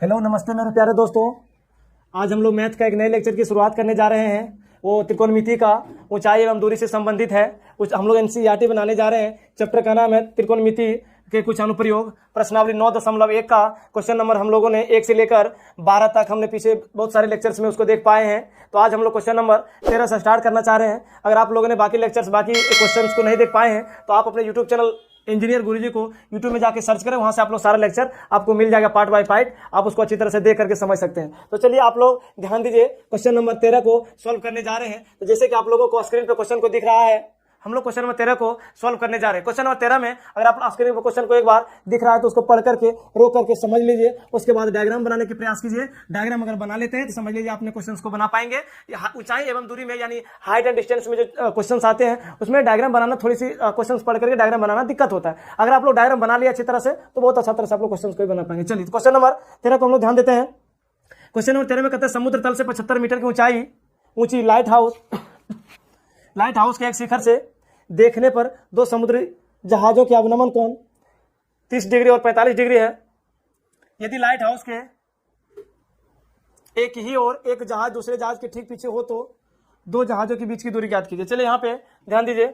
Hello नमस्ते मेरे प्यारे दोस्तों। आज हम लोग मैथ का एक नए लेक्चर की शुरुआत करने जा रहे हैं। वो त्रिकोणमिति का ऊंचाई एवं दूरी से संबंधित है। कुछ हम लोग एनसीईआरटी बनाने जा रहे हैं। चैप्टर का नाम है त्रिकोणमिति के कुछ अनुप्रयोग। प्रश्नावली 9.1 का क्वेश्चन नंबर हम लोगों ने 1 से लेकर 12 तक हमने पीछे बहुत सारे लेक्चर्स में उसको देख पाए हैं। तो आज हम लोग क्वेश्चन नंबर 13 से स्टार्ट करना चाह रहे हैं। अगर आप लोगों ने बाकी क्वेश्चंस को नहीं देख पाए हैं तो आप अपने यूट्यूब चैनल इंजीनियर गुरुजी को यूट्यूब में जाके सर्च करें, वहां से आप लोग सारा लेक्चर आपको मिल जाएगा पार्ट बाय पार्ट। आप उसको अच्छी तरह से देख करके समझ सकते हैं। तो चलिए आप लोग ध्यान दीजिए, क्वेश्चन नंबर 13 को सॉल्व करने जा रहे हैं। तो जैसे कि आप लोगों को स्क्रीन पे क्वेश्चन को दिख रहा है, हम लोग क्वेश्चन नंबर 13 को सॉल्व करने जा रहे हैं। क्वेश्चन नंबर 13 में अगर आप स्क्रीन पर क्वेश्चन को एक बार दिख रहा है तो उसको पढ़ करके रोक करके समझ लीजिए। उसके बाद डायग्राम बनाने के प्रयास कीजिए। डायग्राम अगर बना लेते हैं तो समझ लीजिए आपने क्वेश्चन को बना पाएंगे। ऊंचाई एवं दूरी में यानी हाइट एंड डिस्टेंस में जो क्वेश्चन आते हैं उसमें डायग्राम बनाना थोड़ी सी क्वेश्चन पढ़ करके डायग्राम बनाना दिक्कत होता है। अगर आप लोग डायग्राम बना लिया अच्छी तरह से तो बहुत अच्छा तरह से आप लोग क्वेश्चन को बना पाएंगे। चलिए क्वेश्चन नंबर 13 को हम लोग ध्यान देते हैं। क्वेश्चन नंबर 13 में कहते हैं समुद्र तल से 75 मीटर की ऊंची लाइट हाउस के एक शिखर से देखने पर दो समुद्री जहाजों के अवनमन कोण 30 डिग्री और 45 डिग्री है। यदि लाइट हाउस के एक ही और एक जहाज दूसरे जहाज के ठीक पीछे हो तो दो जहाजों के बीच की दूरी ज्ञात कीजिए। चलिए यहाँ पे ध्यान दीजिए,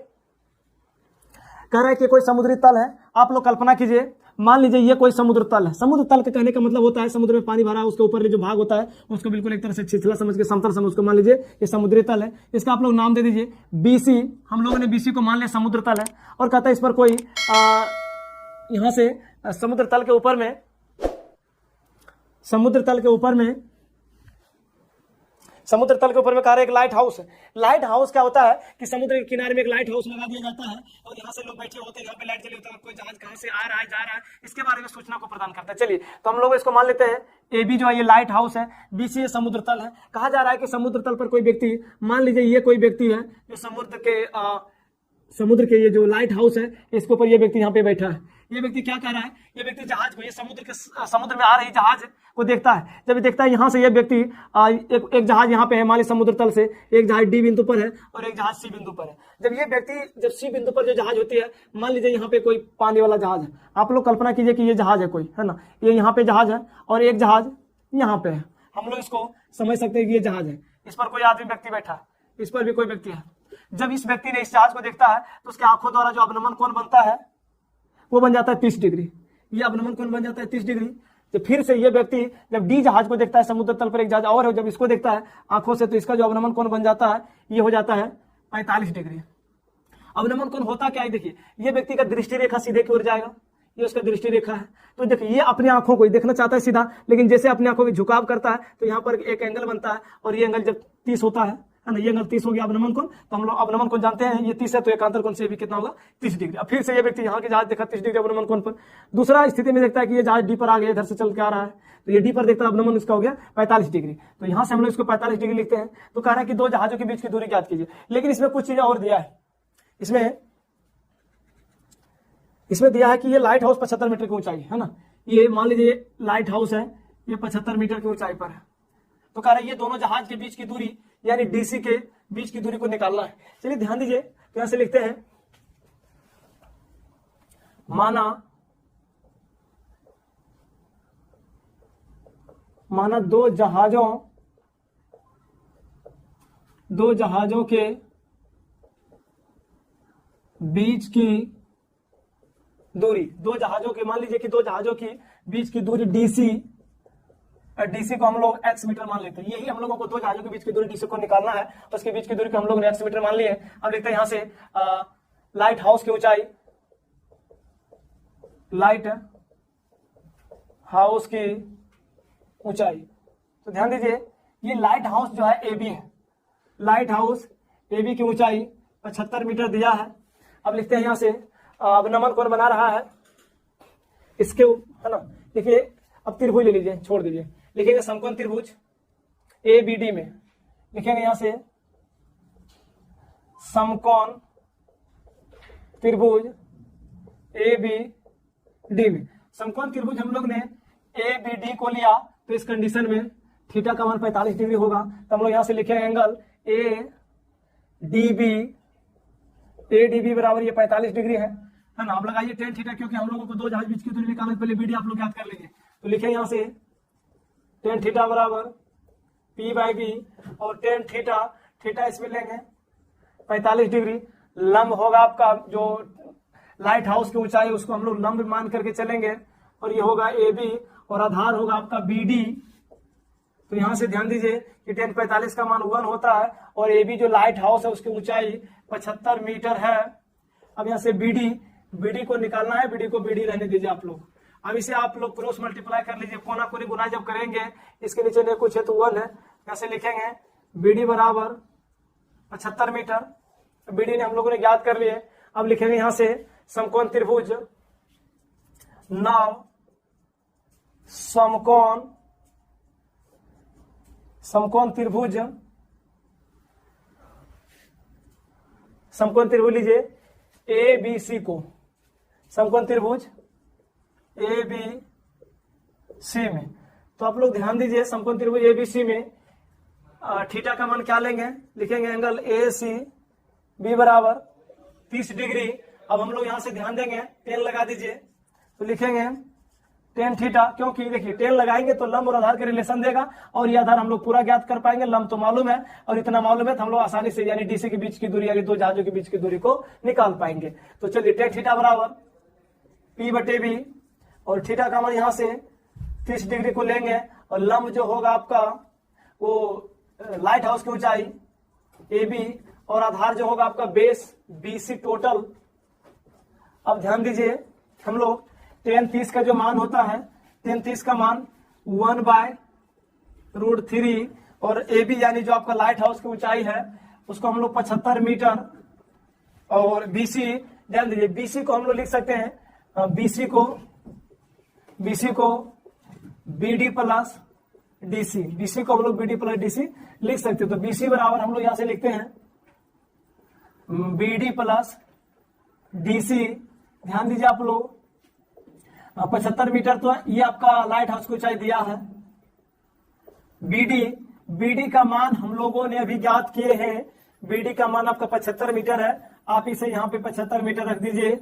कह रहा है कि कोई समुद्री तल है। आप लोग कल्पना कीजिए, मान लीजिए ये कोई समुद्र तल है। समुद्र तल के कहने का मतलब होता है समुद्र में पानी भरा है, उसके ऊपर जो भाग होता है उसको बिल्कुल एक तरह से छिछला समझ के समतल समझ को मान लीजिए ये समुद्री तल है। इसका आप लोग नाम दे दीजिए बीसी। हम लोगों ने बीसी को मान लिया समुद्र तल है। और कहता है इस पर कोई यहां से समुद्र तल के ऊपर में कह रहे एक लाइट हाउस है। लाइट हाउस क्या होता है कि समुद्र के किनारे में एक लाइट हाउस लगा दिया जाता है और यहाँ से लोग बैठे होते हैं, यहाँ पे लाइट चली होती है, कोई जहाज कहाँ से आ रहा है जा रहा है इसके बारे में सूचना को प्रदान करता है। चलिए तो हम लोग इसको मान लेते हैं ए बी जो है ये लाइट हाउस है, बी सी ये समुद्र तल है। कहा जा रहा है कि समुद्र तल पर कोई व्यक्ति, मान लीजिए ये कोई व्यक्ति है जो समुद्र के ये जो लाइट हाउस है इसके ऊपर ये व्यक्ति यहाँ पे बैठा है। ये व्यक्ति क्या कर रहा है, ये व्यक्ति जहाज को, ये समुद्र में आ रही जहाज को देखता है। जब देखता है यहाँ से ये व्यक्ति एक जहाज यहाँ पे है, मान लीजिए समुद्र तल से एक जहाज डी बिंदु पर है और एक जहाज सी बिंदु पर है। जब सी बिंदु पर जो जहाज होती है, मान लीजिए यहाँ पे कोई पानी वाला जहाज है। आप लोग कल्पना कीजिए कि ये जहाज है कोई, है ना, ये यहाँ पे जहाज है और एक जहाज यहाँ पे है। हम लोग इसको समझ सकते हैं कि ये जहाज है, इस पर कोई आदमी व्यक्ति बैठा है, इस पर भी कोई व्यक्ति है। जब इस व्यक्ति ने इस जहाज को देखता है तो उसके आंखों द्वारा जो अवनमन कोण बनता है वो बन जाता है 30 डिग्री। ये अवनमन कोण बन जाता है 30 डिग्री। तो फिर से ये व्यक्ति जब डी जहाज को देखता है, समुद्र तल पर एक जहाज और है, जब इसको देखता है आंखों से तो इसका जो अवनमन कोण बन जाता है ये हो जाता है 45 डिग्री। अवनमन कोण होता क्या है, देखिए ये व्यक्ति का दृष्टि रेखा सीधे की ओर जाएगा, ये उसका दृष्टि रेखा है। तो देखिए ये अपनी आंखों को देखना चाहता है सीधा, लेकिन जैसे अपनी आंखों में झुकाव करता है तो यहाँ पर एक एंगल बनता है और ये एंगल जब 30 होता है ना, ये एंगल 30 हो गया अवनमन कोण। तो हम लोग अवनमन कोण जानते हैं ये 30 है, तो एकांतर कोण से भी कितना होगा 30 डिग्री। अब फिर से ये व्यक्ति यहाँ के जहाज देखा 30 डिग्री अवनमन कोण पर। दूसरा स्थिति में देखता है कि ये जहाज डी पर आ गया, इधर से चल के आ रहा है, तो ये डी पर देखता है अवनमन इसका हो गया 45 डिग्री। तो यहाँ से हम लोग इसको 45 डिग्री लिखते हैं। तो कह रहा है कि दो जहाजों के बीच की दूरी ज्ञात कीजिए। लेकिन इसमें कुछ चीजें और दिया है। इसमें दिया है कि ये लाइट हाउस 75 मीटर की ऊंचाई है ना, ये मान लीजिए लाइट हाउस है, ये 75 मीटर की ऊंचाई पर है। तो कह रहा है ये दोनों जहाज के बीच की दूरी यानी डीसी के बीच की दूरी को निकालना है। चलिए ध्यान दीजिए, तो यहां से लिखते हैं माना दो जहाजों के बीच की दूरी, मान लीजिए कि दो जहाजों की बीच की दूरी डीसी को हम लोग x मीटर मान लेते हैं। यही हम लोगों को दो जहाजों के बीच की दूरी डीसी को निकालना है, उसके बीच की दूरी को हम लोग ने x मीटर मान ली है। अब लिखते हैं यहां से लाइट हाउस की ऊंचाई। तो ध्यान दीजिए ये लाइट हाउस जो है AB है, लाइट हाउस AB की ऊंचाई 75 मीटर दिया है। अब लिखते हैं यहां से अवनमन कोण बना रहा है इसके, है ना। देखिए अब त्रिभुज ले लीजिए, छोड़ दीजिए, लिखेंगे समकोण त्रिभुज ABD में, लिखेंगे यहां से समकोण त्रिभुज ABD में। समकोण त्रिभुज हम लोग ने ABD को लिया तो इस कंडीशन में थीटा का मान 45 डिग्री होगा। तो हम लोग यहां से लिखेंगे एंगल ADB बराबर ये 45 डिग्री है ना। आप लगाइए tan थीटा, क्योंकि हम लोगों को दो जहाज बीच की दूरी निकालने, पहले BD आप लोग याद कर लेंगे। तो लिखें यहां से टेन थीटा बराबर P बाई बी, और टेन थीटा, थीटा इसमें लेंगे 45 डिग्री। लंब होगा आपका जो लाइट हाउस की ऊंचाई, उसको हम लोग लंब मान करके चलेंगे, और ये होगा AB, और आधार होगा आपका BD। तो यहां से ध्यान दीजिए कि टेन 45 का मान 1 होता है, और AB जो लाइट हाउस है उसकी ऊंचाई 75 मीटर है। अब यहाँ से BD को निकालना है, BD को BD रहने दीजिए आप लोग। अब इसे आप लोग क्रॉस मल्टीप्लाई कर लीजिए, कोना कोनी गुना जब करेंगे, इसके नीचे ने कुछ है तो 1 है, कैसे लिखेंगे BD बराबर 75 मीटर। BD ने हम लोगों ने ज्ञात कर लिए। अब लिखेंगे यहां से समकोण त्रिभुज, नाव समकोण त्रिभुज लीजिए ABC को, समकोण त्रिभुज ABC में। तो आप लोग ध्यान दीजिए, समकोण त्रिभुज ABC में थीटा का मान क्या लेंगे, लिखेंगे एंगल ACB बराबर 30 डिग्री। अब हम लोग यहां से ध्यान देंगे, टेन लगा दीजिए, तो लिखेंगे टेन थीटा, क्योंकि देखिए टेन लगाएंगे तो लंब और आधार के रिलेशन देगा, और ये आधार हम लोग पूरा ज्ञात कर पाएंगे। लंब तो मालूम है, और इतना मालूम है तो हम लोग आसानी से यानी DC के बीच की दूरी, यानी दो जहाजों के बीच की दूरी को निकाल पाएंगे। तो चलिए टेन थीटा बराबर P बटे B, और थीटा का मान यहाँ से 30 डिग्री को लेंगे, और लंब जो होगा आपका वो लाइट हाउस की ऊंचाई AB, और आधार जो होगा आपका बेस BC टोटल। अब ध्यान दीजिए, हम लोग टेन 30 का जो मान होता है, टेन 30 का मान 1/√3, और AB यानी जो आपका लाइट हाउस की ऊंचाई है उसको हम लोग 75 मीटर, और BC ध्यान दीजिए, BC को हम लोग लिख सकते हैं, BC को BD प्लस DC, BC को हम लोग BD प्लस DC लिख सकते हैं। तो BC बराबर हम लोग यहां से लिखते हैं BD प्लस DC। ध्यान दीजिए आप लोग, 75 मीटर तो ये आपका लाइट हाउस की ऊंचाई दिया है। BD का मान हम लोगों ने अभी ज्ञात किए हैं, BD का मान आपका 75 मीटर है, आप इसे यहाँ पे 75 मीटर रख दीजिए।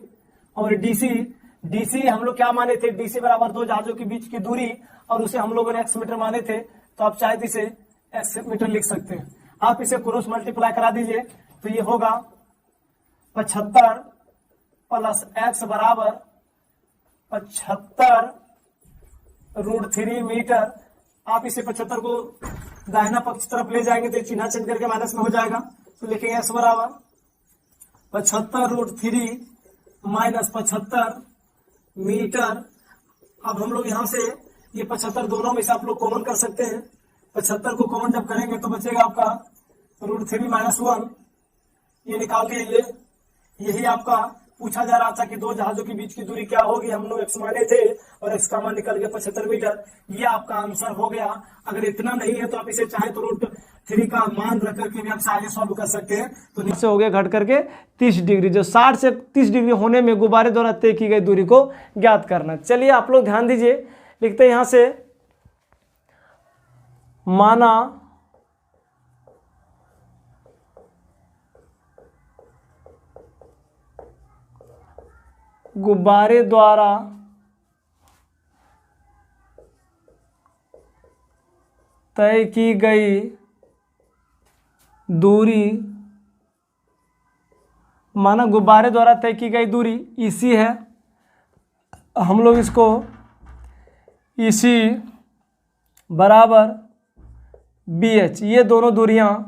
और DC हम लोग क्या माने थे, DC बराबर दो जहाजों के बीच की दूरी, और उसे हम लोगों ने x मीटर माने थे, तो आप चाहे तो इसे x मीटर लिख सकते हैं। आप इसे क्रॉस मल्टीप्लाई करा दीजिए, तो ये होगा 75 प्लस x बराबर 75√3 मीटर। आप इसे 75 को दाहिना पक्ष तरफ ले जाएंगे तो चिन्ह चेंज करके माइनस में हो जाएगा, तो लिखेंगे x बराबर 75√3 माइनस 75 मीटर। अब हम लोग यहां से ये 75 दोनों में से आप लोग कॉमन कर सकते हैं, 75 को कॉमन जब करेंगे तो बचेगा आपका √3 माइनस 1, ये निकाल के ये यही आपका पूछा जा रहा था कि दो जहाजों के बीच की दूरी क्या होगी, हम लोग x माने थे और x का मान निकल गया 75 मीटर। ये आपका आंसर हो गया। अगर इतना नहीं है तो आप इसे चाहे तो √3 का मान रख करके भी आप आगे सॉल्व कर सकते हैं। तो नीचे हो गया घट करके 30 डिग्री, जो 60 से 30 डिग्री होने में गुब्बारे द्वारा तय की गई दूरी को ज्ञात करना। चलिए आप लोग ध्यान दीजिए, लिखते हैं यहां से, माना गुब्बारे द्वारा तय की गई दूरी, माना गुब्बारे द्वारा तय की गई दूरी EC है, हम लोग इसको EC बराबर BH, ये दोनों दूरियां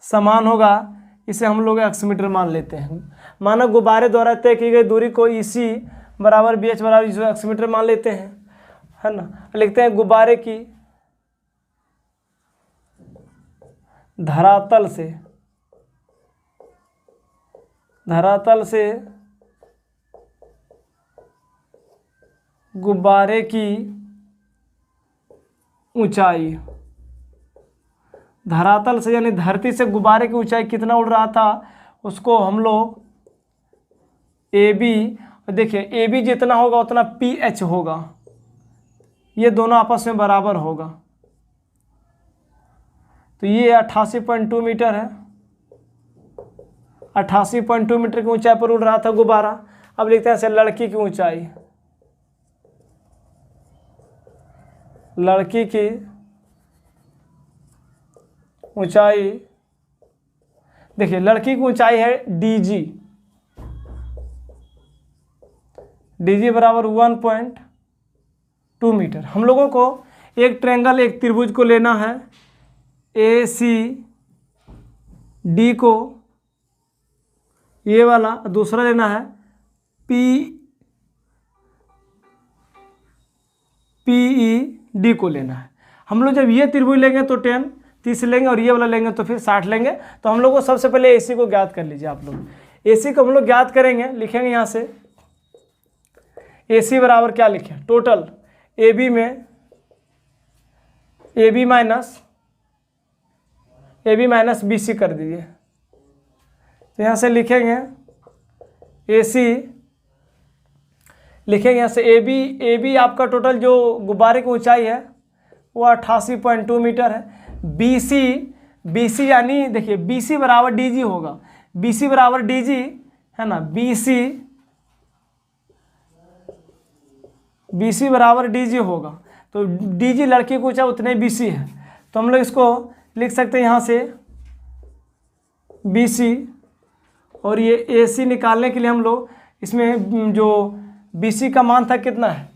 समान होगा, इसे हम लोग x मीटर मान लेते हैं। माना गुब्बारे द्वारा तय की गई दूरी को EC बराबर BH बराबर x मीटर मान लेते हैं, है ना। लिखते हैं गुब्बारे की धरातल से गुब्बारे की ऊंचाई, धरातल से यानी धरती से गुब्बारे की ऊंचाई कितना उड़ रहा था उसको हम लोग AB, देखिए AB जितना होगा उतना PH होगा, ये दोनों आपस में बराबर होगा। तो ये 88.2 मीटर है, 88.2 मीटर की ऊंचाई पर उड़ रहा था गुब्बारा। अब लिखते हैं लड़की की ऊंचाई, लड़की की ऊंचाई, देखिए लड़की की ऊंचाई है DG, DG बराबर 1.2 मीटर। हम लोगों को एक ट्रायंगल, एक त्रिभुज को लेना है, ACD को, ये वाला, दूसरा लेना है PED को लेना है। हम लोग जब ये त्रिभुज लेंगे तो 30 लेंगे और ये वाला लेंगे तो फिर 60 लेंगे। तो हम लोग को सबसे पहले AC को ज्ञात कर लीजिए आप लोग। AC को हम लोग ज्ञात करेंगे, लिखेंगे यहाँ से AC बराबर क्या लिखें, टोटल AB में AB माइनस BC कर दीजिए। तो यहाँ से लिखेंगे AC, लिखेंगे यहाँ से AB आपका टोटल जो गुब्बारे की ऊंचाई है वो 88.2 मीटर है। BC यानी देखिए BC बराबर DG होगा, BC बराबर DG है ना, BC बराबर DG होगा। तो DG लड़की की ऊंचाई उतने BC है, तो हम लोग इसको लिख सकते हैं यहाँ से BC, और ये AC निकालने के लिए हम लोग इसमें जो BC का मान था कितना है,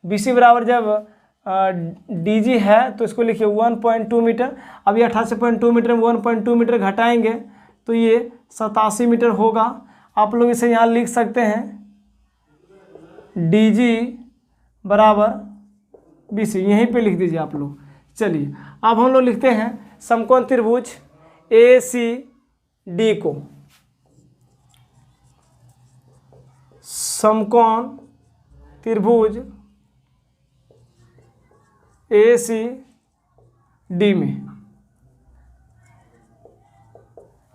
BC बराबर जब DG है तो इसको लिखिए 1.2 मीटर। अब ये 88.2 मीटर में 1.2 मीटर घटाएंगे तो ये 87 मीटर होगा। आप लोग इसे यहाँ लिख सकते हैं DG बराबर BC, यहीं पे लिख दीजिए आप लोग। चलिए अब हम लोग लिखते हैं समकोण त्रिभुज ACD को, समकोण त्रिभुज ACD में।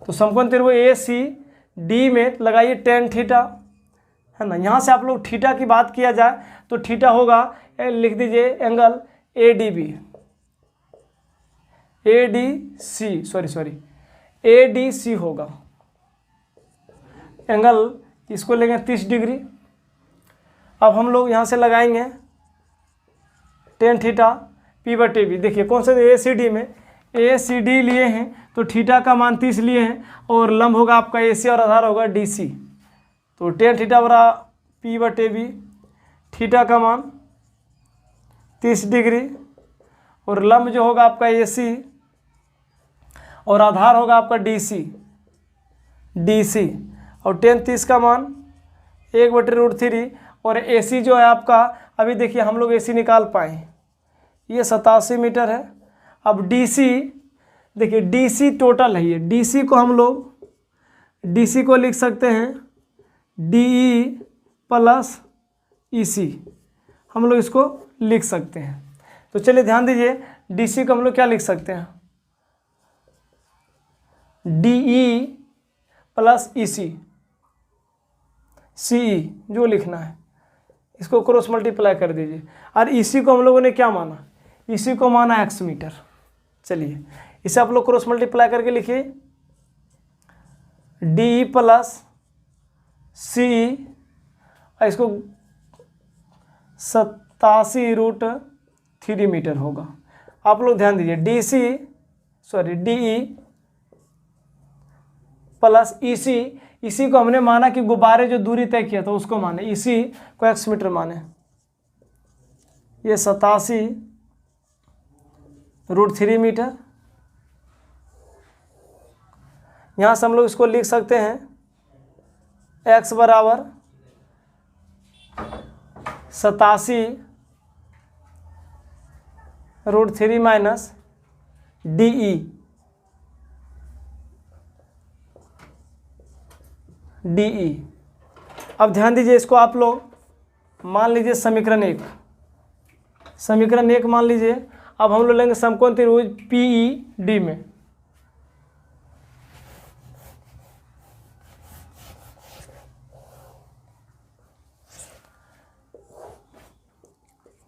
तो समकोण त्रिभुज ACD में लगाइए tan थीटा, है ना। यहाँ से आप लोग थीटा की बात किया जाए तो थीटा होगा, लिख दीजिए एंगल ADC होगा एंगल, इसको लेंगे 30 डिग्री। अब हम लोग यहाँ से लगाएंगे tan थीटा P/B। देखिए कौन से ACD में ACD लिए हैं तो थीटा का मान 30 लिए हैं और लंब होगा आपका AC और आधार होगा DC। तो tan थीटा बराबर P/B, थीटा का मान 30 डिग्री और लंब जो होगा आपका AC और आधार होगा आपका DC और tan 30 का मान 1/√3 और AC जो है आपका, अभी देखिए हम लोग AC निकाल पाए, ये 87 मीटर है। अब DC, देखिए DC टोटल है, ये DC को हम लोग DC को लिख सकते हैं DE प्लस EC, हम लोग इसको लिख सकते हैं। तो चलिए ध्यान दीजिए DC को हम लोग क्या लिख सकते हैं, DE प्लस EC, CE जो लिखना है इसको क्रॉस मल्टीप्लाई कर दीजिए। और EC को हम लोगों ने क्या माना, EC को माना x मीटर। चलिए इसे आप लोग क्रॉस मल्टीप्लाई करके लिखिए DE प्लस CE, इसको 87√3 मीटर होगा। आप लोग ध्यान दीजिए DE प्लस EC को हमने माना कि गुब्बारे जो दूरी तय किया था उसको माने, EC को x मीटर माने, ये 87√3 मीटर। यहाँ से हम लोग इसको लिख सकते हैं x बराबर 87√3 माइनस DE। अब ध्यान दीजिए इसको आप लोग मान लीजिए समीकरण 1 मान लीजिए। अब हम लोग लेंगे समकोण त्रिभुज PED में,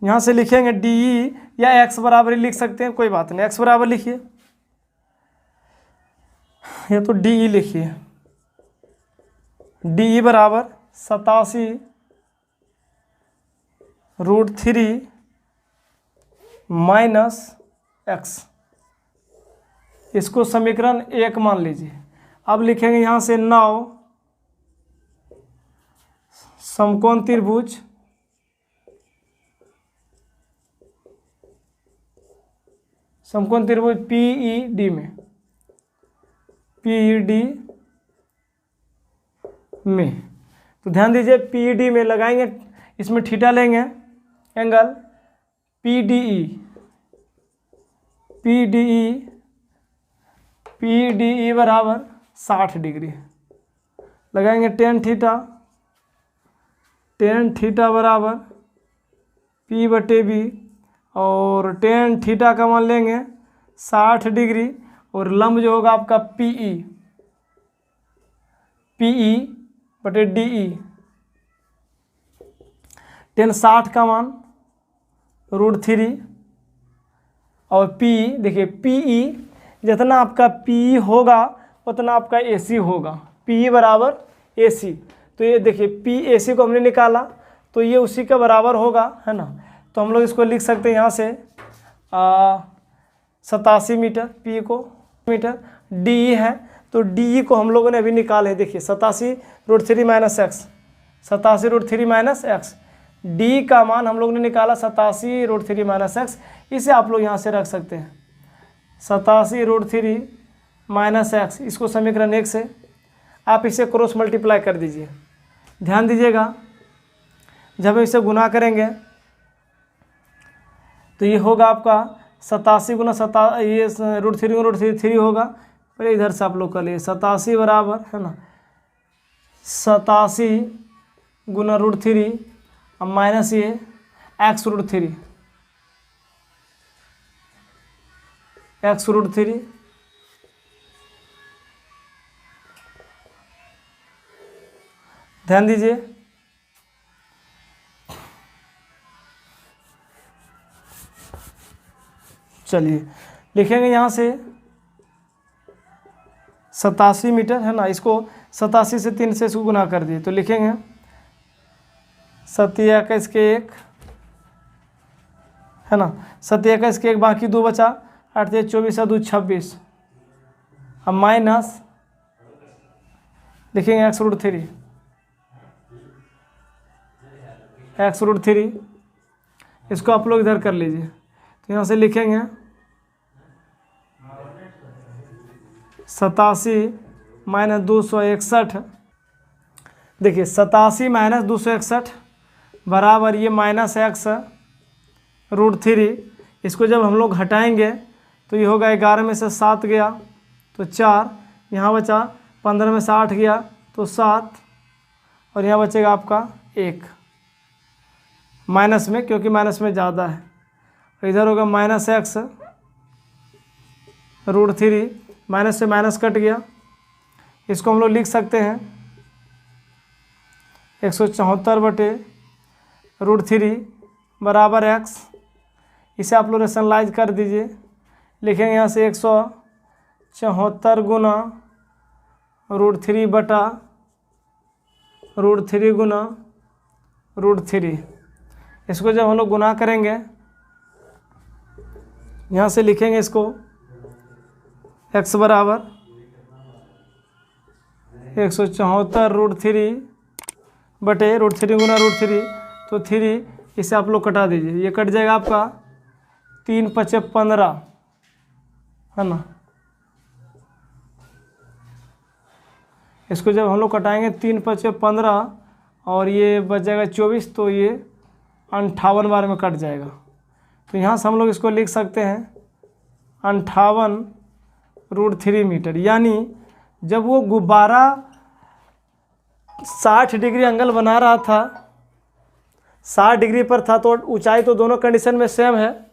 यहाँ से लिखेंगे DE या x बराबर ही लिख सकते हैं, कोई बात नहीं, x बराबर लिखिए, ये तो DE लिखिए, DE बराबर 87√3 माइनस एक्स, इसको समीकरण 1 मान लीजिए। अब लिखेंगे यहाँ से 9 समकोण त्रिभुज PED में, तो ध्यान दीजिए PED में लगाएंगे, इसमें थीटा लेंगे, एंगल PDE बराबर 60 डिग्री लगाएंगे। टेन थीटा बराबर P/B, और टेन थीटा का मान लेंगे 60 डिग्री, और लंब जो होगा आपका PE/DE। टेन 60 का मान √3, और PE देखिए PE जितना आपका PE होगा उतना आपका AC होगा, PE बराबर AC। तो ये देखिए PAC को हमने निकाला तो ये उसी के बराबर होगा, है ना। तो हम लोग इसको लिख सकते हैं यहाँ से 87 मीटर, PE को मीटर, DE है तो DE को हम लोगों ने अभी निकाले, देखिए 87√3 minus x, 87√3 minus x, D का मान हम लोग ने निकाला 87√3 माइनस एक्स। इसे आप लोग यहाँ से रख सकते हैं 87√3 माइनस एक्स, इसको समीकरण 1 से आप इसे क्रॉस मल्टीप्लाई कर दीजिए। ध्यान दीजिएगा जब हम इसे गुना करेंगे तो ये होगा आपका 87 गुना ये √3 होगा। पहले इधर से आप लोग कर लिए 87 बराबर, है ना, 87 गुना √3 अब माइनस ये x√3 ध्यान दीजिए। चलिए लिखेंगे यहाँ से 87 मीटर, है ना, इसको 87 से 3 से इसको गुना कर दिए तो लिखेंगे 7 के 1, है ना, 7 के 1 बाकी 2 बचा, 8 24 2 26, अब माइनस लिखेंगे x√3, इसको आप लोग इधर कर लीजिए तो यहाँ से लिखेंगे 87 माइनस 261, देखिए 87 माइनस 261 बराबर ये माइनस x√3, इसको जब हम लोग हटाएंगे तो ये होगा 11 में से 7 गया तो 4, यहाँ बचा 15 में से 8 गया तो 7, और यहाँ बचेगा आपका 1 माइनस में, क्योंकि माइनस में ज़्यादा है, इधर होगा माइनस x√3, माइनस से माइनस कट गया, इसको हम लोग लिख सकते हैं 174/√3 बराबर x। इसे आप लोग रेशनलाइज कर दीजिए, लिखेंगे यहाँ से 174 गुना √3 बटा √3 गुना √3। इसको जब हम लोग गुना करेंगे यहाँ से लिखेंगे इसको x बराबर 174√3 बटे √3 गुना √3, तो 3 इसे आप लोग कटा दीजिए, ये कट जाएगा आपका 3 × 5 = 15, है ना। इसको जब हम लोग कटाएंगे 3 × 5 = 15 और ये बच जाएगा 24, तो ये 58 बार में कट जाएगा। तो यहाँ से हम लोग इसको लिख सकते हैं 58√3 मीटर, यानी जब वो गुब्बारा 60 डिग्री एंगल बना रहा था, 60 डिग्री पर था, तो ऊंचाई तो दोनों कंडीशन में सेम है।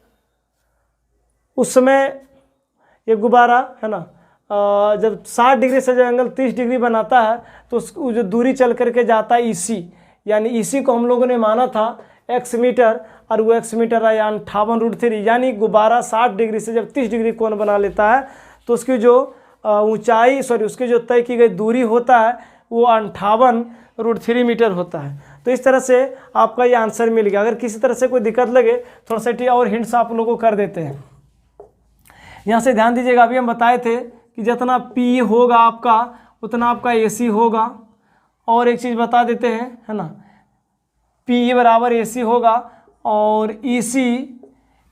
उस समय ये गुब्बारा, है ना, जब 60 डिग्री से जब एंगल 30 डिग्री बनाता है तो उसको जो दूरी चल करके जाता है EC, यानी EC को हम लोगों ने माना था x मीटर, और वो x मीटर आया 58√3, यानी गुब्बारा 60 डिग्री से जब 30 डिग्री कोण बना लेता है तो उसकी जो ऊंचाई उसकी जो तय की गई दूरी होता है वो 58√3 मीटर होता है। तो इस तरह से आपका ये आंसर मिल गया। अगर किसी तरह से कोई दिक्कत लगे थोड़ा सा और हिंट्स आप लोगों को कर देते हैं। यहाँ से ध्यान दीजिएगा, अभी हम बताए थे कि जितना P होगा आपका उतना आपका AC होगा। और एक चीज़ बता देते हैं, है ना, P बराबर AC होगा और EC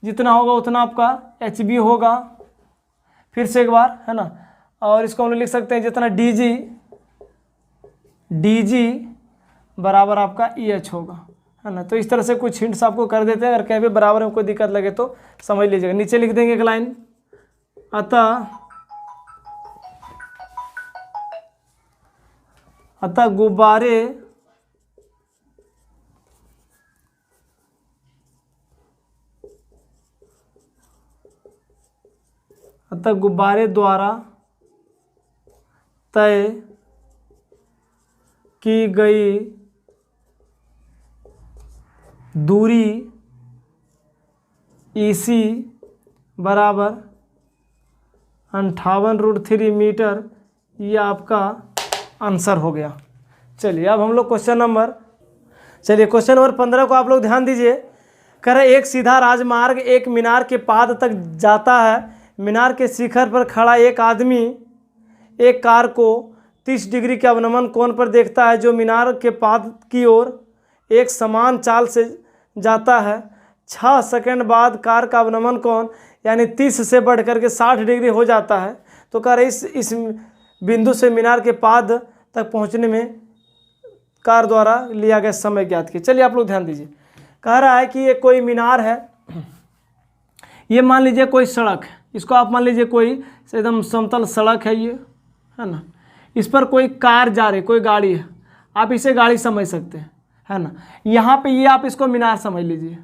जितना होगा उतना आपका HB होगा। फिर से एक बार, है ना, और इसको हम लोग लिख सकते हैं जितना DG बराबर आपका EH होगा, है ना। तो इस तरह से कुछ हिंट्स आपको कर देते हैं। अगर कहीं भी बराबर में कोई दिक्कत लगे तो समझ लीजिएगा। नीचे लिख देंगे एक लाइन, अतः गुब्बारे द्वारा तय की गई दूरी EC बराबर 58√3 मीटर, ये आपका आंसर हो गया। चलिए अब हम लोग क्वेश्चन नंबर 15 को आप लोग ध्यान दीजिए। कह रहे एक सीधा राजमार्ग एक मीनार के पाद तक जाता है। मीनार के शिखर पर खड़ा एक आदमी एक कार को 30 डिग्री के अवनमन कोण पर देखता है, जो मीनार के पाद की ओर एक समान चाल से जाता है। 6 सेकंड बाद कार का अवनमन कोण यानी 30 से बढ़ करके 60 डिग्री हो जाता है। तो कह रहे इस बिंदु से मीनार के पाद तक पहुंचने में कार द्वारा लिया गया समय ज्ञात कीजिए। चलिए आप लोग ध्यान दीजिए। कह रहा है कि ये कोई मीनार है, ये मान लीजिए कोई सड़क है, इसको आप मान लीजिए कोई एकदम समतल सड़क है, ये है ना। इस पर कोई कार जा रही, कोई गाड़ी है, आप इसे गाड़ी समझ सकते हैं, है ना। यहाँ पे ये आप इसको मीनार समझ लीजिए,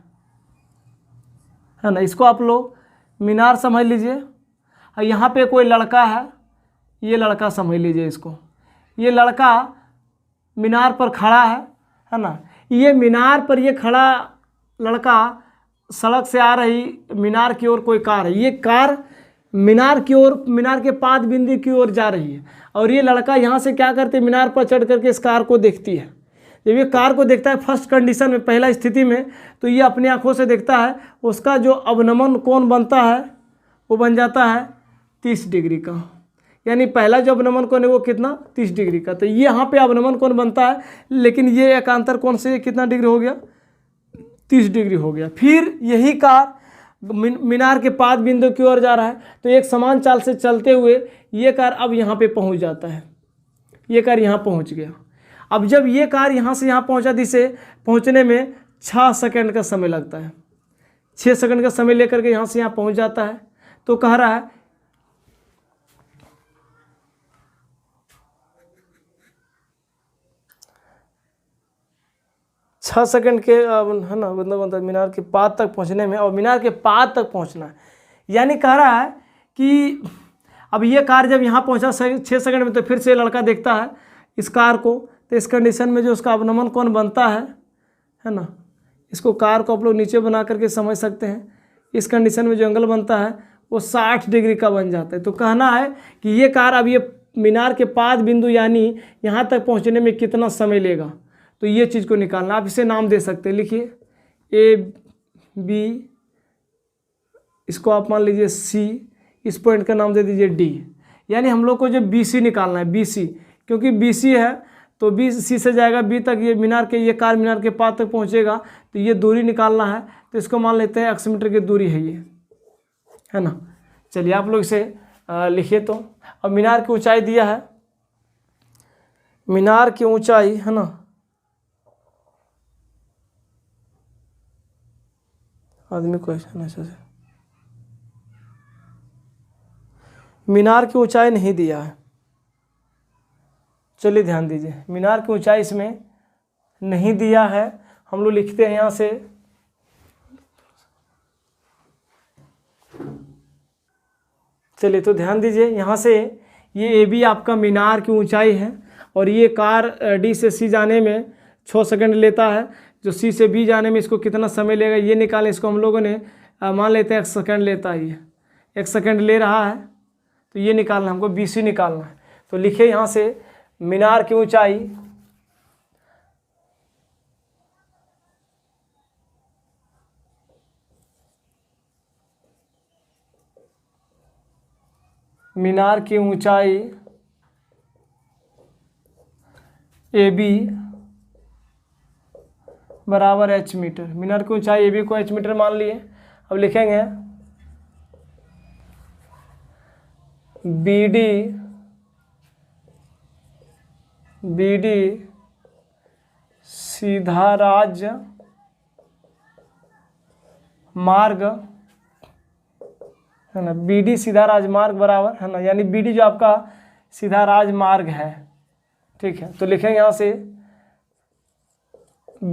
है ना, इसको आप लोग मीनार समझ लीजिए। और यहाँ पे कोई लड़का है, ये लड़का समझ लीजिए इसको, ये लड़का मीनार पर खड़ा है ना। ये मीनार पर ये खड़ा लड़का सड़क से आ रही मीनार की ओर कोई कार है, ये कार मीनार की ओर, मीनार के पाद बिंदु की ओर जा रही है। और ये लड़का यहाँ से क्या करते, मीनार पर चढ़ करके इस कार को देखती है। जब ये कार को देखता है फर्स्ट कंडीशन में, पहला स्थिति में, तो ये अपनी आंखों से देखता है, उसका जो अवनमन कोण बनता है वो बन जाता है 30 डिग्री का। यानी पहला जो अवनमन कोण है वो कितना, 30 डिग्री का। तो ये यहाँ पे अवनमन कोण बनता है, लेकिन ये एकांतर कोण से कितना डिग्री हो गया, 30 डिग्री हो गया। फिर यही कार मीनार के पाद बिंदु की ओर जा रहा है, तो एक समान चाल से चलते हुए ये कार अब यहाँ पे पहुँच जाता है, ये कार यहाँ पहुँच गया। अब जब ये कार यहाँ से यहाँ पहुँचा, जिसे पहुँचने में 6 सेकंड का समय लगता है, 6 सेकंड का समय लेकर के यहाँ से यहाँ पहुँच जाता है। तो कह रहा है छः सेकंड के, है ना, मतलब मीनार के पाद तक पहुँचने में, और मीनार के पाद तक पहुँचना है। यानी कह रहा है कि अब ये कार जब यहाँ पहुँचा 6 सेकंड में, तो फिर से लड़का देखता है इस कार को, तो इस कंडीशन में जो उसका अवनमन कोण बनता है ना, इसको कार को आप लोग नीचे बना करके समझ सकते हैं। इस कंडीशन में जो एंगल बनता है वो 60 डिग्री का बन जाता है। तो कहना है कि ये कार अब ये मीनार के पाद बिंदु यानी यहाँ तक पहुँचने में कितना समय लेगा, तो ये चीज़ को निकालना। आप इसे नाम दे सकते हैं, लिखिए AB, इसको आप मान लीजिए C, इस पॉइंट का नाम दे दीजिए D। यानी हम लोग को जो BC निकालना है, BC, क्योंकि BC है तो BC से जाएगा B तक, ये मीनार के, ये कार मीनार के पाद तक पहुंचेगा, तो ये दूरी निकालना है। तो इसको मान लेते हैं 100 मीटर की दूरी है ये, है ना। चलिए आप लोग इसे लिखिए। तो अब मीनार की ऊंचाई दिया है, मीनार की ऊंचाई, है ना, आदमी क्वेश्चन ऐसे से, मीनार की ऊंचाई नहीं दिया है। चलिए ध्यान दीजिए, मीनार की ऊंचाई इसमें नहीं दिया है। हम लोग लिखते हैं यहाँ से, चलिए तो ध्यान दीजिए, यहाँ से ये AB आपका मीनार की ऊंचाई है, और ये कार D से C जाने में 6 सेकंड लेता है। जो C से B जाने में इसको कितना समय लेगा ये निकालें। इसको हम लोगों ने मान लेते हैं 1 सेकंड लेता है, ये 1 सेकंड ले रहा है, तो ये निकालना, हमको BC निकालना है। तो लिखे यहाँ से मीनार की ऊंचाई मीनार की ऊंचाई AB बराबर h मीटर। मीनार की ऊंचाई AB को h मीटर मान लिए। अब लिखेंगे BD सीधा राज्य मार्ग है ना, BD सीधा राजमार्ग बराबर है ना, यानी BD जो आपका सीधा राजमार्ग है, ठीक है। तो लिखेंगे यहाँ से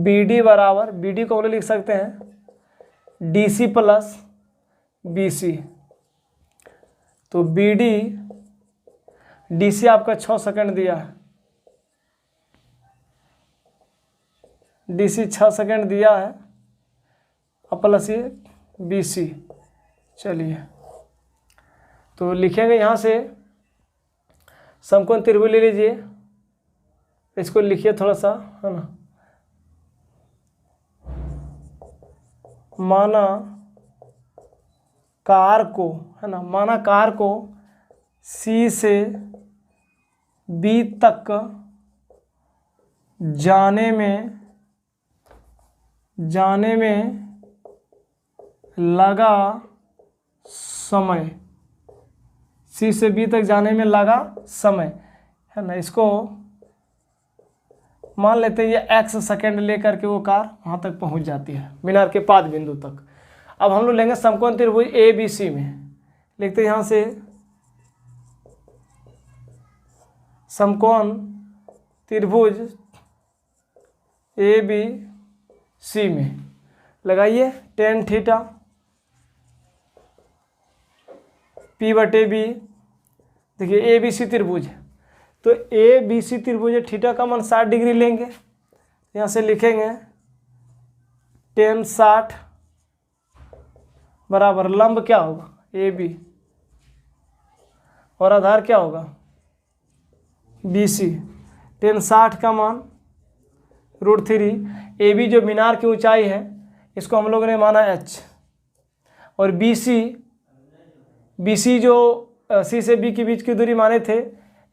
BD बराबर, BD को हम लोग लिख सकते हैं DC प्लस BC। तो BD DC आपका 6 सेकंड दिया है, DC 6 सेकंड दिया है, और प्लस ये BC। चलिए तो लिखेंगे यहाँ से समकोण त्रिभुज ले लीजिए, इसको लिखिए थोड़ा सा, है ना। माना कार को, है ना, माना कार को C से B तक जाने में लगा समय, C से B तक जाने में लगा समय, है ना। इसको मान लेते हैं ये x सेकंड लेकर के वो कार वहाँ तक पहुँच जाती है, मीनार के पाद बिंदु तक। अब हम लोग लेंगे समकोण त्रिभुज ABC में, लिखते हैं यहाँ से समकोण त्रिभुज ABC में लगाइए tan थीटा P/B। देखिए ABC त्रिभुज है, तो ABC त्रिभुज थीटा का मान 60 डिग्री लेंगे, यहाँ से लिखेंगे tan 60 बराबर लंब क्या होगा AB और आधार क्या होगा BC। tan 60 का मान √3। AB जो मीनार की ऊंचाई है इसको हम लोगों ने माना h, और BC जो C से B के बीच की दूरी माने थे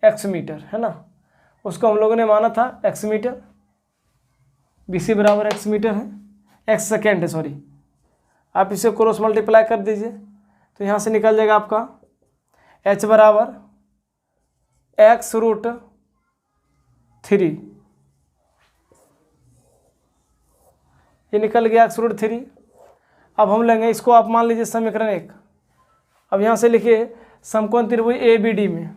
x मीटर, है ना, उसको हम लोगों ने माना था x मीटर। BC बराबर x मीटर है, x सेकेंड है, सॉरी। आप इसे क्रॉस मल्टीप्लाई कर दीजिए तो यहाँ से निकल जाएगा आपका h बराबर x√3, ये निकल गया x√3। अब हम लेंगे इसको, आप मान लीजिए समीकरण 1। अब यहाँ से लिखिए समकोण त्रिभुज ABD में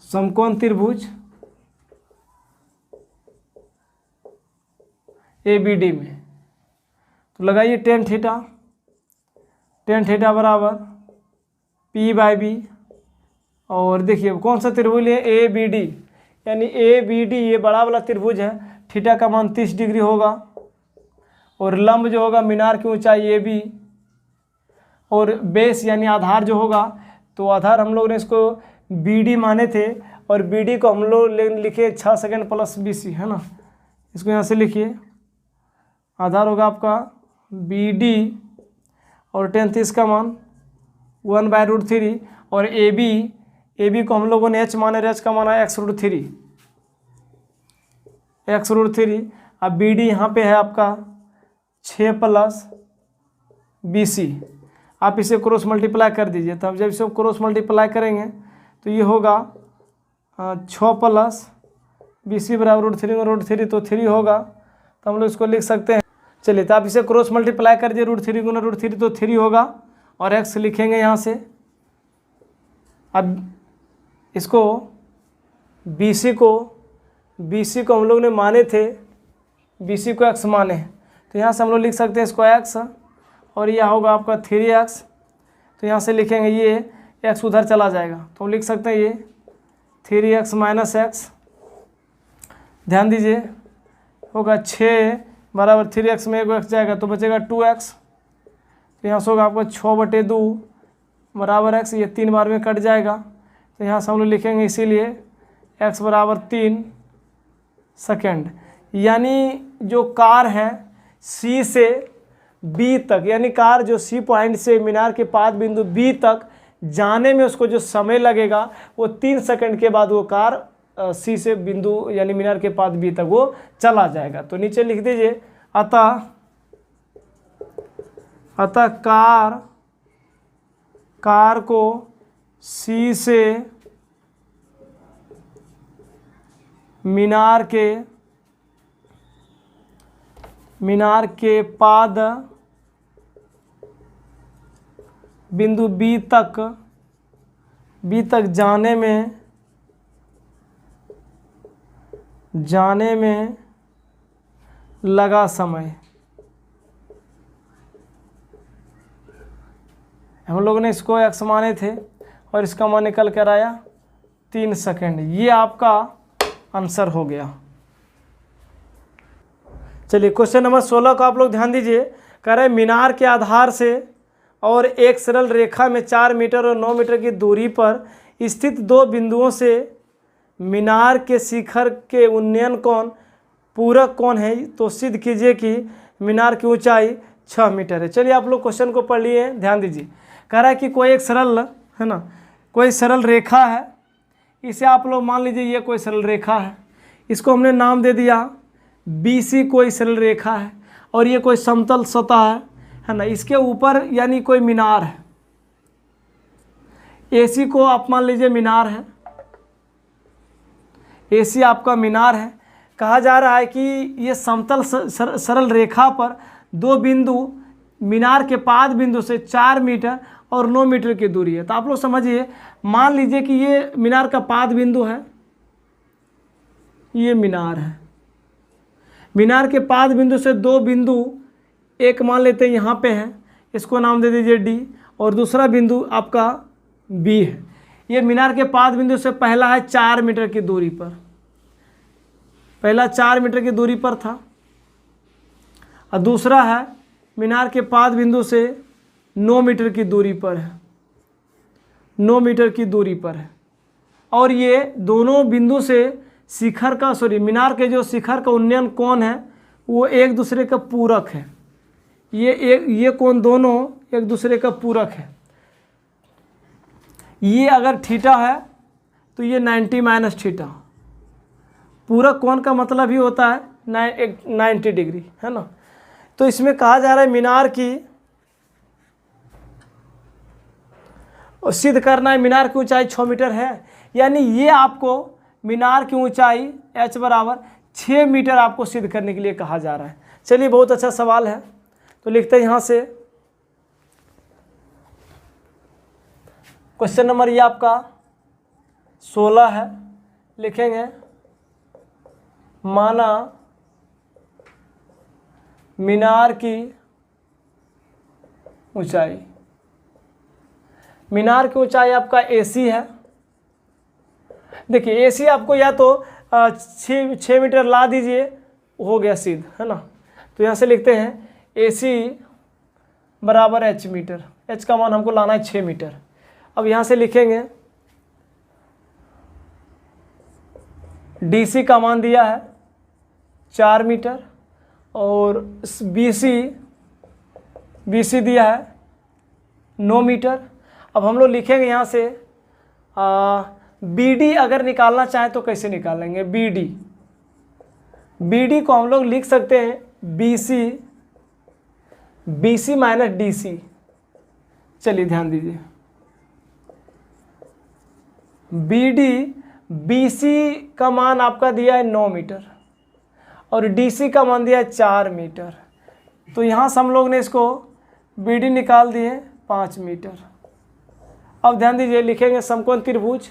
समकोण त्रिभुज ABD में तो लगाइए tan थीटा बराबर P/B। और देखिए कौन सा त्रिभुज है ABD, यानी ABD ये बड़ा वाला त्रिभुज है, थीटा का मान 30 डिग्री होगा, और लंब जो होगा मीनार की ऊंचाई AB, और बेस यानी आधार जो होगा, तो आधार हम लोग ने इसको BD माने थे, और BD को हम लोग लिखे 6 सेकंड प्लस BC, है ना। इसको यहाँ से लिखिए, आधार होगा आपका BD और tan 30 का मान 1/√3, और AB को हम लोगों ने h माने, h का माना x√3। अब BD यहाँ पे है आपका 6 प्लस BC। आप इसे क्रॉस मल्टीप्लाई कर दीजिए, तब जब इसे क्रॉस मल्टीप्लाई करेंगे तो ये होगा 6 प्लस BC बराबर √3 तो 3 होगा, तो हम लोग इसको लिख सकते हैं। चलिए तो आप इसे क्रॉस मल्टीप्लाई कर दीजिए, √3 गुना √3 तो 3 होगा, और x लिखेंगे यहाँ से। अब इसको BC को हम लोग ने माने थे, BC को x माने, तो यहाँ से हम लोग लिख सकते हैं इसको x, और यह होगा आपका 3x। तो यहाँ से लिखेंगे ये x उधर चला जाएगा, तो हम लिख सकते हैं ये 3x माइनस x। ध्यान दीजिए होगा 6 बराबर 3x में 1 x जाएगा तो बचेगा 2x। तो यहाँ से होगा आपका 6/2 बराबर x, ये 3 बार में कट जाएगा, तो यहाँ से हम लोग लिखेंगे इसीलिए x बराबर 3 सेकेंड। यानी जो कार है C से बी तक, यानी कार जो सी पॉइंट से मीनार के पाद बिंदु बी तक जाने में उसको जो समय लगेगा वो 3 सेकंड के बाद वो कार सी से बिंदु यानी मीनार के पाद बी तक वो चला जाएगा। तो नीचे लिख दीजिए अतः कार को सी से मीनार के पाद बिंदु बी तक जाने में लगा समय। हम लोग ने इसको x माने थे और इसका मान निकल कर आया 3 सेकंड। ये आपका आंसर हो गया। चलिए क्वेश्चन नंबर 16 को आप लोग ध्यान दीजिए। कह रहे मीनार के आधार से और एक सरल रेखा में 4 मीटर और 9 मीटर की दूरी पर स्थित 2 बिंदुओं से मीनार के शिखर के उन्नयन कोण पूरक कोण है, तो सिद्ध कीजिए कि मीनार की ऊंचाई 6 मीटर है। चलिए आप लोग क्वेश्चन को पढ़ लिए, ध्यान दीजिए। कह रहा है कि कोई एक सरल है ना, कोई सरल रेखा है। इसे आप लोग मान लीजिए ये कोई सरल रेखा है, इसको हमने नाम दे दिया BC कोई सरल रेखा है, और ये कोई समतल सतह है ना, इसके ऊपर यानी कोई मीनार है। AC को आप मान लीजिए मीनार है, AC आपका मीनार है। कहा जा रहा है कि ये समतल सरल रेखा पर 2 बिंदु मीनार के पाद बिंदु से 4 मीटर और 9 मीटर की दूरी है। तो आप लोग समझिए, मान लीजिए कि ये मीनार का पाद बिंदु है, ये मीनार है। मीनार के पाद बिंदु से 2 बिंदु, एक मान लेते हैं यहाँ पे है, इसको नाम दे दीजिए D, और दूसरा बिंदु आपका B है। ये मीनार के पाद बिंदु से पहला है 4 मीटर की दूरी पर, पहला 4 मीटर की दूरी पर था, और दूसरा है मीनार के पाद बिंदु से 9 मीटर की दूरी पर है, 9 मीटर की दूरी पर है। और ये दोनों बिंदु से शिखर का मीनार के जो शिखर का उन्नयन कोण है वो एक दूसरे का पूरक है। ये कोण दोनों एक दूसरे का पूरक है। ये अगर थीटा है तो ये 90 माइनस थीटा। पूरक कोण का मतलब ही होता है 90 डिग्री, है ना। तो इसमें कहा जा रहा है मीनार की, और सिद्ध करना है मीनार की ऊंचाई 6 मीटर है, यानी ये आपको मीनार की ऊंचाई h बराबर 6 मीटर आपको सिद्ध करने के लिए कहा जा रहा है। चलिए बहुत अच्छा सवाल है, तो लिखते हैं यहाँ से क्वेश्चन नंबर ये आपका 16 है। लिखेंगे माना मीनार की ऊंचाई, मीनार की ऊंचाई आपका AC है। देखिए AC आपको या तो 6 मीटर ला दीजिए, हो गया सिद्ध, है ना। तो यहाँ से लिखते हैं AC बराबर H मीटर, H का मान हमको लाना है 6 मीटर। अब यहाँ से लिखेंगे DC का मान दिया है 4 मीटर, और BC दिया है 9 मीटर। अब हम लोग लिखेंगे यहाँ से BD अगर निकालना चाहें तो कैसे निकालेंगे। BD को हम लोग लिख सकते हैं BC माइनस DC। चलिए ध्यान दीजिए, BC का मान आपका दिया है 9 मीटर और DC का मान दिया है 4 मीटर। तो यहाँ से हम लोग ने इसको BD निकाल दिए 5 मीटर। अब ध्यान दीजिए, लिखेंगे समकोण त्रिभुज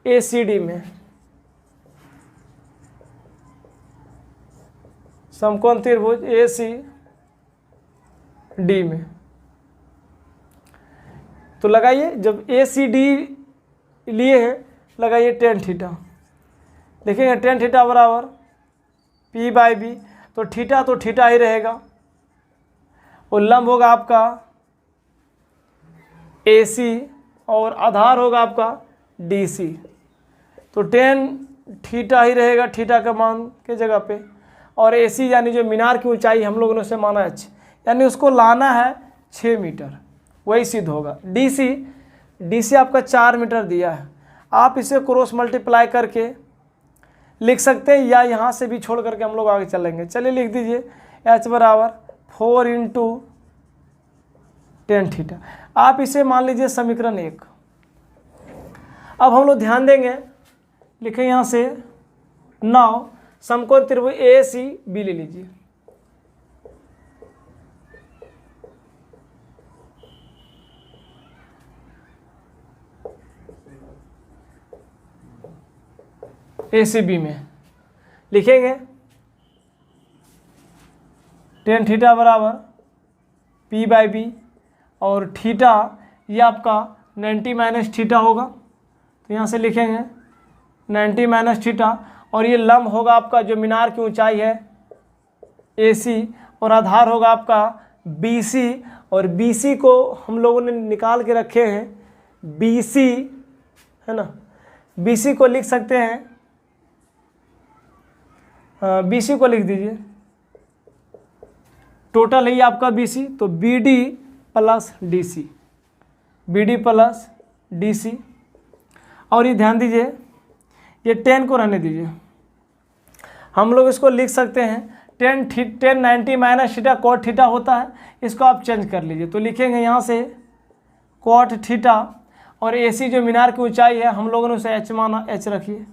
ACD में, समकोण त्रिभुज ACD में। तो लगाइए, जब ACD लिए हैं लगाइए tan थीटा। देखेंगे tan थीटा बराबर P/B, तो थीटा ही रहेगा, और लंब होगा आपका AC और आधार होगा आपका DC। तो tan थीटा ही रहेगा, थीटा का मान के जगह पे, और AC यानी जो मीनार की ऊंचाई हम लोगों ने उसे माना H, यानी उसको लाना है 6 मीटर, वही सिद्ध होगा। DC आपका 4 मीटर दिया है, आप इसे क्रॉस मल्टीप्लाई करके लिख सकते हैं, या यहाँ से भी छोड़ करके हम लोग आगे चलेंगे। चलिए लिख दीजिए H बराबर 4 × tan थीटा। आप इसे मान लीजिए समीकरण 1। अब हम लोग ध्यान देंगे, लिखें यहाँ से, नाउ समकोण त्रिभुज ACB ले लीजिए। ACB में लिखेंगे tan थीटा बराबर P/B, और थीटा ये आपका 90 - थीटा होगा, तो यहाँ से लिखेंगे 90 - थीटा, और ये लंब होगा आपका जो मीनार की ऊंचाई है AC, और आधार होगा आपका BC, और BC को हम लोगों ने निकाल के रखे हैं, BC है ना, BC को लिख सकते हैं, BC को लिख दीजिए, टोटल है ये आपका BC, तो BD + DC, BD + DC। और ये ध्यान दीजिए, ये 10 को रहने दीजिए, हम लोग इसको लिख सकते हैं tan 90 - थीटा cot थीटा होता है, इसको आप चेंज कर लीजिए, तो लिखेंगे यहाँ से cot थीटा, और AC जो मीनार की ऊंचाई है हम लोगों ने उसे H माना, H रखिए,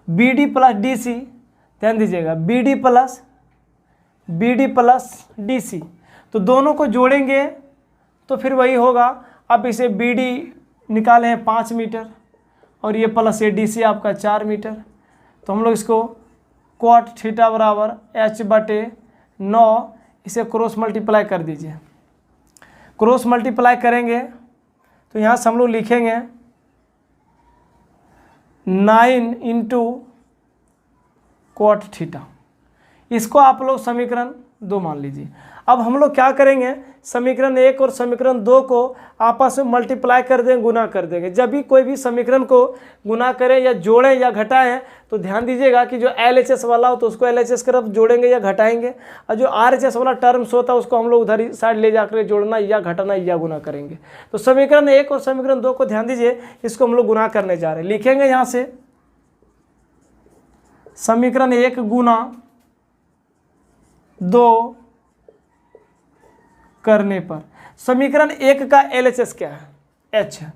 BD + DC, ध्यान दीजिएगा BD + DC, तो दोनों को जोड़ेंगे तो फिर वही होगा। अब इसे BD निकाले हैं 5 मीटर, और ये प्लस ये DC आपका 4 मीटर, तो हम लोग इसको cot थीटा बराबर H/9, इसे क्रॉस मल्टीप्लाई कर दीजिए। क्रॉस मल्टीप्लाई करेंगे तो यहाँ से हम लोग लिखेंगे 9 × cot थीटा, इसको आप लोग समीकरण 2 मान लीजिए। अब हम लोग क्या करेंगे, समीकरण 1 और समीकरण 2 को आपस में मल्टीप्लाई कर देंगे, गुना कर देंगे। जब भी कोई भी समीकरण को गुना करें या जोड़ें या घटाएं, तो ध्यान दीजिएगा कि जो LHS वाला हो तो उसको LHS की तरफ जोड़ेंगे या घटाएंगे, और जो RHS वाला टर्म्स होता है उसको हम लोग उधर ही साइड ले जाकर जोड़ना या घटाना या गुना करेंगे। तो समीकरण 1 और समीकरण 2 को ध्यान दीजिए, इसको हम लोग गुना करने जा रहे हैं। लिखेंगे यहाँ से समीकरण 1 × 2 करने पर समीकरण 1 का LHS क्या है, H है।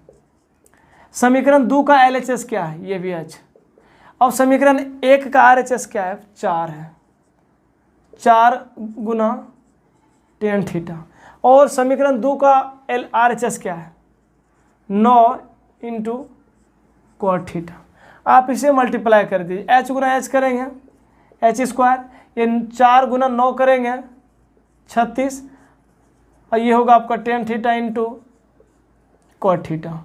समीकरण 2 का LHS क्या है, ये भी H। और समीकरण 1 का RHS क्या है, 4 है, 4 × tan थीटा। और समीकरण 2 का RHS क्या है, 9 × cot थीटा। आप इसे मल्टीप्लाई कर दीजिए, H × H करेंगे H², ये 4 × 9 करेंगे 36, और ये होगा आपका tan थीटा × cot थीटा।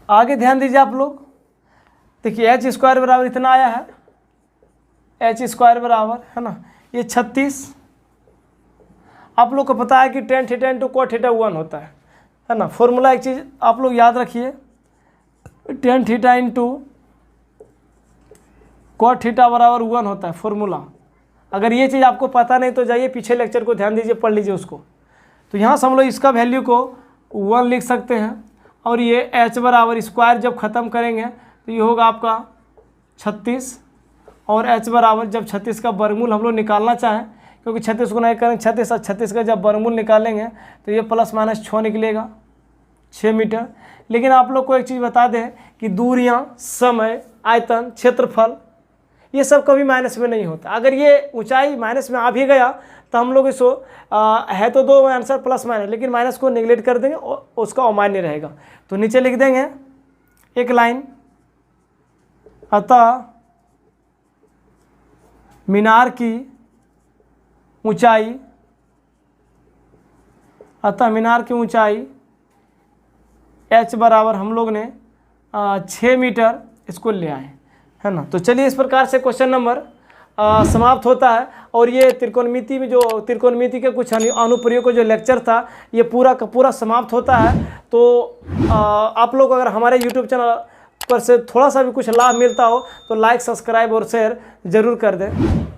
आगे ध्यान दीजिए आप लोग, देखिए H² बराबर इतना आया है, H² बराबर है ना, ये 36। आप लोग को पता है कि tan थीटा × cot थीटा 1 होता है ना। फॉर्मूला एक चीज़ आप लोग याद रखिए, tan थीटा × cot थीटा बराबर 1 होता है फॉर्मूला। अगर ये चीज़ आपको पता नहीं तो जाइए पीछे लेक्चर को ध्यान दीजिए, पढ़ लीजिए उसको। तो यहाँ से हम लोग इसका वैल्यू को 1 लिख सकते हैं, और ये H बराबर स्क्वायर जब ख़त्म करेंगे तो ये होगा आपका 36, और H बराबर जब 36 का वर्गमूल हम लोग निकालना चाहें, क्योंकि 36 को नहीं करेंगे 36, और 36 का जब वर्गमूल निकालेंगे तो ये ±6 निकलेगा, 6 मीटर। लेकिन आप लोग को एक चीज़ बता दें कि दूरियाँ, समय, आयतन, क्षेत्रफल, ये सब कभी माइनस में नहीं होता। अगर ये ऊंचाई माइनस में आ भी गया तो हम लोग इसको है तो 2 आंसर प्लस माइनस, लेकिन माइनस को नेगलेक्ट कर देंगे और उसका अमान्य रहेगा। तो नीचे लिख देंगे एक लाइन, अतः मीनार की ऊंचाई, H बराबर हम लोग ने 6 मीटर इसको ले आए, है ना। तो चलिए इस प्रकार से क्वेश्चन नंबर समाप्त होता है। और ये त्रिकोणमिति में जो त्रिकोणमिति के कुछ अनुप्रयोग जो लेक्चर था ये पूरा का पूरा समाप्त होता है। तो आप लोग अगर हमारे YouTube चैनल पर से थोड़ा सा भी कुछ लाभ मिलता हो तो लाइक, सब्सक्राइब और शेयर ज़रूर कर दें।